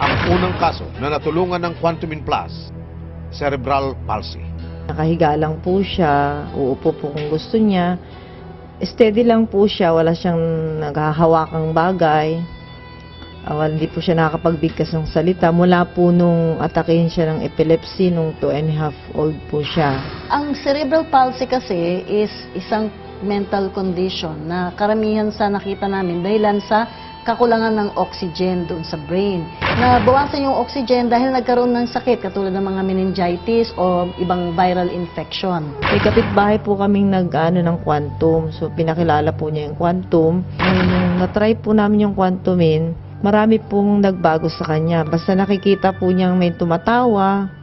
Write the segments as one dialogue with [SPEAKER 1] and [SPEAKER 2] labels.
[SPEAKER 1] ang unang kaso na natulungan ng Quantumin Plus, cerebral palsy.
[SPEAKER 2] Nakahiga lang po siya, uupo po kung gusto niya. Steady lang po siya, wala siyang naghahawakang bagay. Hindi po siya nakakapagbigkas ng salita mula po nung atakehin siya ng epilepsy nung 2.5 old po siya.
[SPEAKER 3] Ang cerebral palsy kasi is isang mental condition na karamihan sa nakita namin dahilan sa kakulangan ng oxygen doon sa brain. Nabawasan yung oxygen dahil nagkaroon ng sakit katulad ng mga meningitis o ibang viral infection.
[SPEAKER 2] May kapitbahay po kaming ng quantum. So pinakilala po niya yung quantum. Ngayon nung natry po namin yung quantumin, marami pong nagbago sa kanya. Basta nakikita po niyang may tumatawa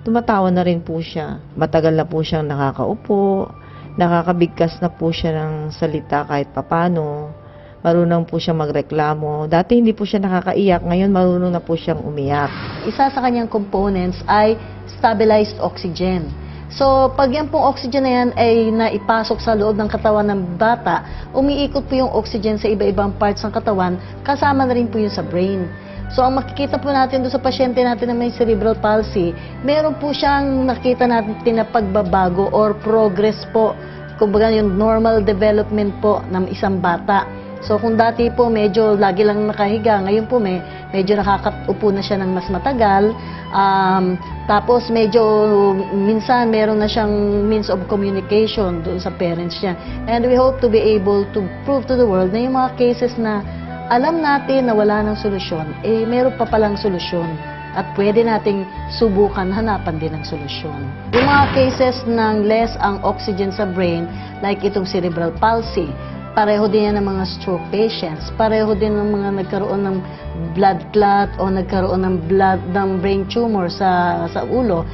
[SPEAKER 2] na rin po siya. Matagal na po siyang nakakaupo, nakakabigkas na po siya ng salita kahit papano. Marunong po siyang magreklamo. Dati hindi po siya nakakaiyak, ngayon marunong na po siyang umiyak.
[SPEAKER 3] Isa sa kanyang components ay stabilized oxygen. So, pag yan pong oxygen na yan ay naipasok sa loob ng katawan ng bata, umiikot po yung oxygen sa iba-ibang parts ng katawan, kasama na rin po yun sa brain. So, ang makikita po natin doon sa pasyente natin na may cerebral palsy, meron po siyang nakita natin na pagbabago or progress po, kumbaga yung normal development po ng isang bata. So, kung dati po medyo lagi lang nakahiga, ngayon po medyo nakakaupo na siya ng mas matagal. Tapos medyo minsan meron na siyang means of communication doon sa parents niya. And we hope to be able to prove to the world na yung mga cases na alam natin na wala ng solusyon, meron pa palang solusyon. At pwede nating subukan hanapan din ng solusyon. Yung mga cases ng less ang oxygen sa brain, like itong cerebral palsy, pareho din yan ng mga stroke patients, pareho din ng mga nagkaroon ng blood clot o nagkaroon ng brain tumor sa ulo,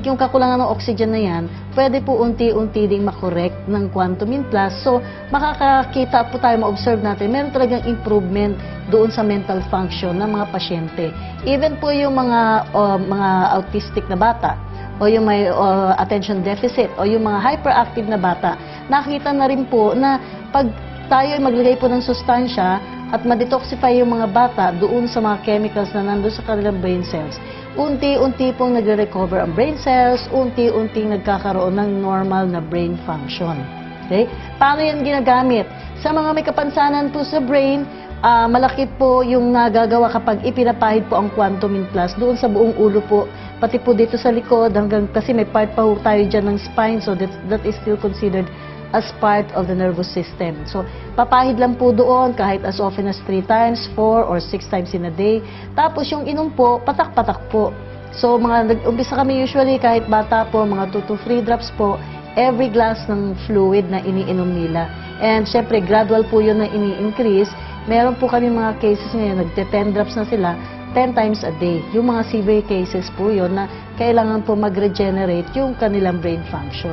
[SPEAKER 3] yung kakulangan ng oxygen na yan, pwede po unti-unti ding makorek ng Quantumin Plus. So, makakakita po tayo, ma-observe natin, meron talagang improvement doon sa mental function ng mga pasyente. Even po yung mga autistic na bata, o yung may attention deficit, o yung mga hyperactive na bata, nakita na rin po na pag tayo ay maglagay po ng sustansya at ma-detoxify yung mga bata doon sa mga chemicals na nandun sa kanilang brain cells, unti-unti pong nagre-recover ang brain cells, unti-unti nagkakaroon ng normal na brain function. Okay? Paano yan ginagamit? Sa mga may kapansanan po sa brain, malaki po yung nagagawa kapag ipinapahid po ang Quantumin Plus doon sa buong ulo po, pati po dito sa likod, hanggang kasi may part pa po tayo dyan ng spine, so that is still considered as part of the nervous system. So, papahid lang po doon kahit as often as 3 times, 4 or 6 times in a day. Tapos yung inom po, patak-patak po. So, nag-umpisa kami usually kahit bata po, mga 2 to 3 drops po, every glass ng fluid na iniinom nila. And syempre, gradual po yun na ini-increase. Meron po kami mga cases ngayon, nagte-10 drops na sila, 10 times a day. Yung mga severe cases po yun na kailangan po mag-regenerate yung kanilang brain function.